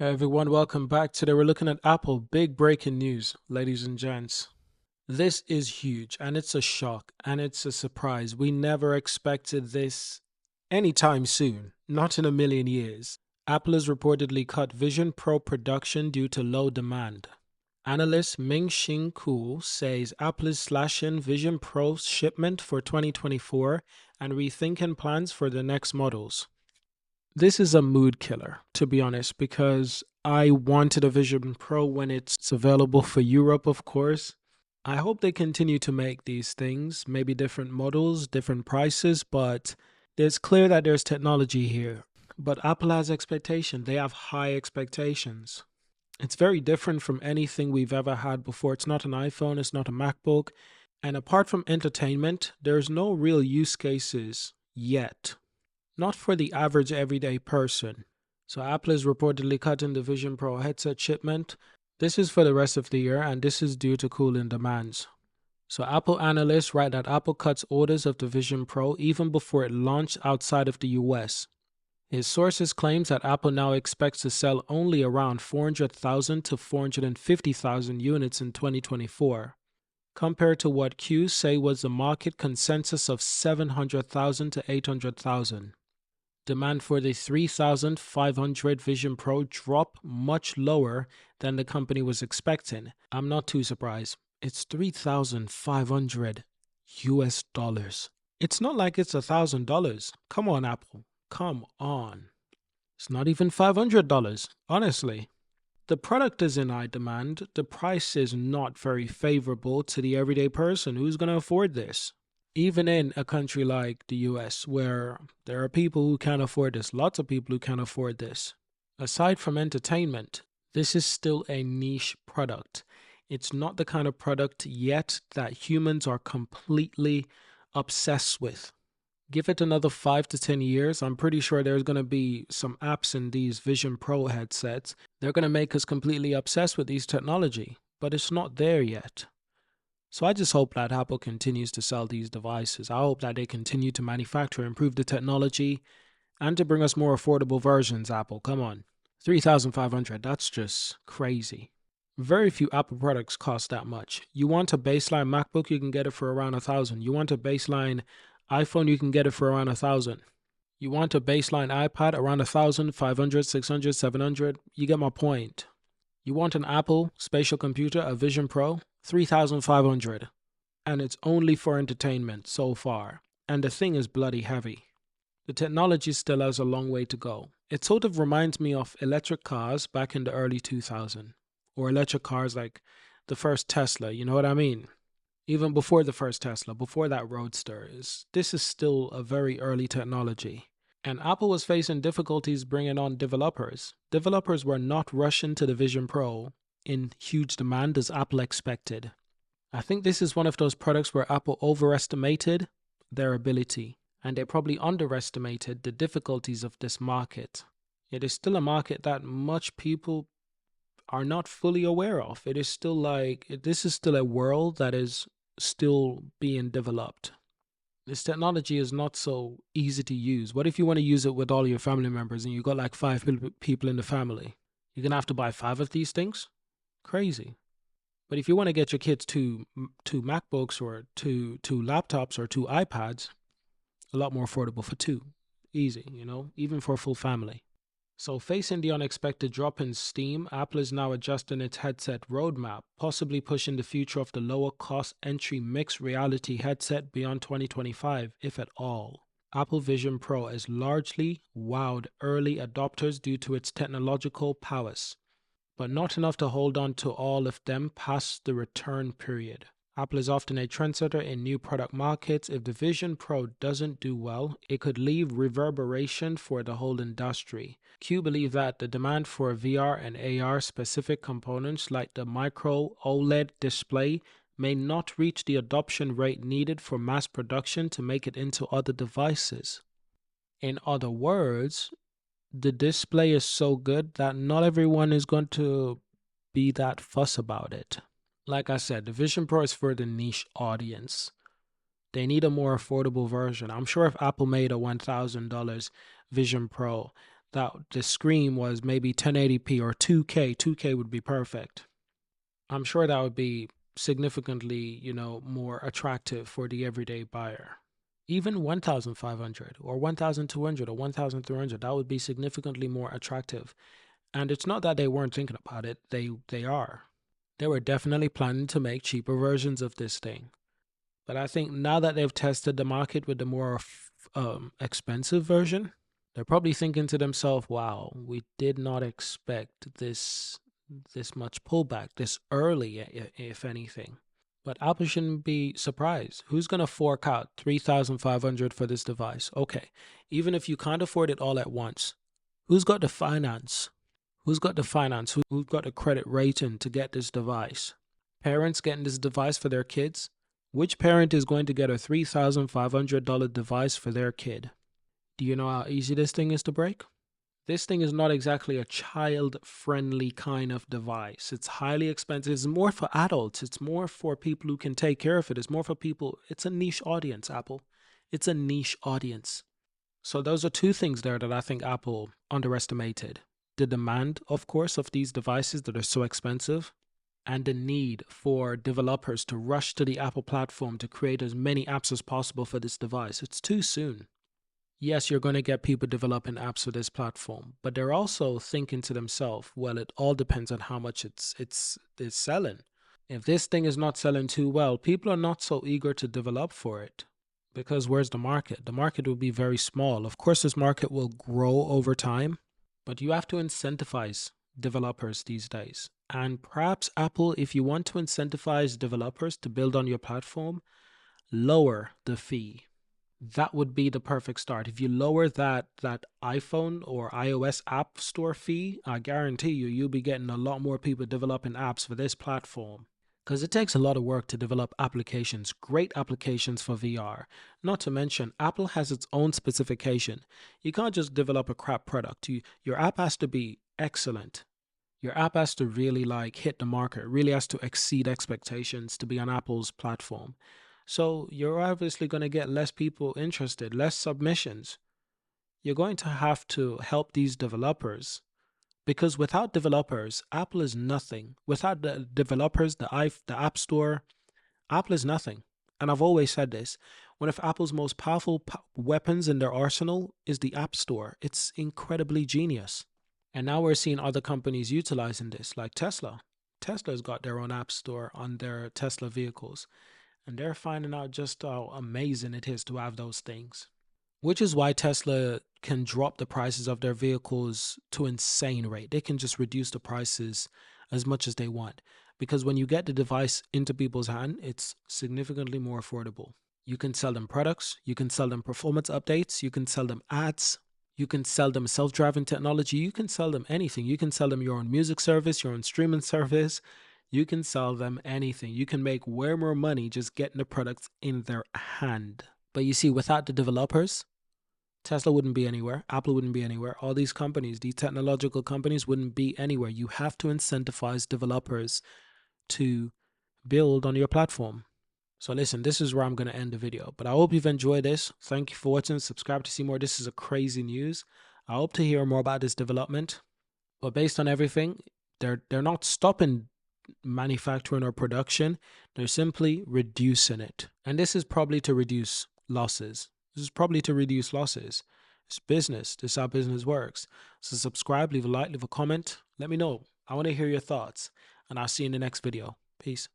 Hey everyone, welcome back. Today we're looking at Apple. Big breaking news, ladies and gents. This is huge and it's a shock and it's a surprise. We never expected this anytime soon, not in a million years. Apple has reportedly cut Vision Pro production due to low demand. Analyst Ming-Hsin Kuo says Apple is slashing Vision Pro shipment for 2024 and rethinking plans for the next models. This is a mood killer, to be honest, because I wanted a Vision Pro when it's available for Europe, of course. I hope they continue to make these things, maybe different models, different prices, but it's clear that there's technology here. But Apple has expectation. They have high expectations. It's very different from anything we've ever had before. It's not an iPhone, it's not a MacBook. And apart from entertainment, there's no real use cases yet. Not for the average everyday person. So Apple is reportedly cutting the Vision Pro headset shipment. This is for the rest of the year and this is due to cooling demands. So Apple analysts write that Apple cuts orders of the Vision Pro even before it launched outside of the US. His sources claims that Apple now expects to sell only around 400,000 to 450,000 units in 2024, compared to what Qs say was the market consensus of 700,000 to 800,000. Demand for the 3,500 Vision Pro dropped much lower than the company was expecting. I'm not too surprised. It's 3,500 US dollars. It's not like it's $1,000. Come on, Apple. Come on. It's not even $500, honestly. The product is in high demand. The price is not very favorable to the everyday person who's going to afford this. Even in a country like the US, where there are people who can't afford this, lots of people who can't afford this. Aside from entertainment, this is still a niche product. It's not the kind of product yet that humans are completely obsessed with. Give it another 5 to 10 years, I'm pretty sure there's going to be some apps in these Vision Pro headsets. They're going to make us completely obsessed with these technology, but it's not there yet. So I just hope that Apple continues to sell these devices. I hope that they continue to manufacture, improve the technology, and to bring us more affordable versions, Apple. Come on. 3,500, that's just crazy. Very few Apple products cost that much. You want a baseline MacBook, you can get it for around 1,000. You want a baseline iPhone, you can get it for around 1,000. You want a baseline iPad, around 1,000, 500, 600, 700. You get my point. You want an Apple spatial computer, a Vision Pro, 3,500. And it's only for entertainment so far. And the thing is bloody heavy. The technology still has a long way to go. It sort of reminds me of electric cars back in the early 2000s. Or electric cars like the first Tesla, you know what I mean? Even before the first Tesla, before that Roadster, this is still a very early technology. And Apple was facing difficulties bringing on developers. Developers were not rushing to the Vision Pro in huge demand as Apple expected. I think this is one of those products where Apple overestimated their ability, and they probably underestimated the difficulties of this market. It is still a market that much people are not fully aware of. It is still like, this is still a world that is still being developed. This technology is not so easy to use. What if you want to use it with all your family members and you got like 5 people in the family? You're going to have to buy 5 of these things? Crazy. But if you want to get your kids two MacBooks or two laptops or 2 iPads, a lot more affordable for 2. Easy, even for a full family. So facing the unexpected drop in Steam, Apple is now adjusting its headset roadmap, possibly pushing the future of the lower cost entry mixed reality headset beyond 2025, if at all. Apple Vision Pro has largely wowed early adopters due to its technological prowess, but not enough to hold on to all of them past the return period. Apple is often a trendsetter in new product markets. If the Vision Pro doesn't do well, it could leave reverberation for the whole industry. Q believe that the demand for VR and AR specific components like the micro OLED display may not reach the adoption rate needed for mass production to make it into other devices. In other words, the display is so good that not everyone is going to be that fuss about it. Like I said, the Vision Pro is for the niche audience. They need a more affordable version. I'm sure if Apple made a $1,000 Vision Pro, that the screen was maybe 1080p or 2K. 2K would be perfect. I'm sure that would be significantly, more attractive for the everyday buyer. Even 1,500 or 1,200 or 1,300, that would be significantly more attractive. And it's not that they weren't thinking about it. They are. They were definitely planning to make cheaper versions of this thing. But I think now that they've tested the market with the more expensive version, they're probably thinking to themselves, wow, we did not expect this much pullback this early, if anything. But Apple shouldn't be surprised. Who's going to fork out $3,500 for this device? Okay, even if you can't afford it all at once, who's got the finance? Who's got the finance? Who's got the credit rating to get this device? Parents getting this device for their kids? Which parent is going to get a $3,500 device for their kid? Do you know how easy this thing is to break? This thing is not exactly a child-friendly kind of device. It's highly expensive. It's more for adults. It's more for people who can take care of it. It's more for people. It's a niche audience, Apple. It's a niche audience. So those are two things there that I think Apple underestimated. The demand, of course, of these devices that are so expensive, and the need for developers to rush to the Apple platform to create as many apps as possible for this device. It's too soon. Yes, you're going to get people developing apps for this platform, but they're also thinking to themselves, well, it all depends on how much it's selling. If this thing is not selling too well, people are not so eager to develop for it. Because where's the market? The market will be very small. Of course, this market will grow over time, but you have to incentivize developers these days. And perhaps Apple, if you want to incentivize developers to build on your platform, lower the fee. That would be the perfect start. If you lower that iPhone or iOS app store fee, I guarantee you'll be getting a lot more people developing apps for this platform. Because it takes a lot of work to develop applications, great applications for VR. Not to mention, Apple has its own specification. You can't just develop a crap product. Your app has to be excellent. Your app has to really hit the market, really has to exceed expectations to be on Apple's platform. So you're obviously going to get less people interested, less submissions. You're going to have to help these developers, because without developers, Apple is nothing. Without the developers, the App Store, Apple is nothing. And I've always said this, one of Apple's most powerful weapons in their arsenal is the App Store. It's incredibly genius. And now we're seeing other companies utilizing this, like Tesla. Tesla's got their own App Store on their Tesla vehicles. And they're finding out just how amazing it is to have those things. Which is why Tesla can drop the prices of their vehicles to insane rate. They can just reduce the prices as much as they want. Because when you get the device into people's hand, it's significantly more affordable. You can sell them products, you can sell them performance updates, you can sell them ads, you can sell them self-driving technology, you can sell them anything. You can sell them your own music service, your own streaming service. You can sell them anything. You can make way more money just getting the products in their hand. But you see, without the developers, Tesla wouldn't be anywhere. Apple wouldn't be anywhere. All these companies, these technological companies wouldn't be anywhere. You have to incentivize developers to build on your platform. So listen, this is where I'm going to end the video. But I hope you've enjoyed this. Thank you for watching. Subscribe to see more. This is a crazy news. I hope to hear more about this development. But based on everything, they're not stopping manufacturing or production. They're simply reducing it. And this is probably to reduce losses. It's business. This is how business works. So subscribe, leave a like, leave a comment. Let me know. I want to hear your thoughts. And I'll see you in the next video. Peace.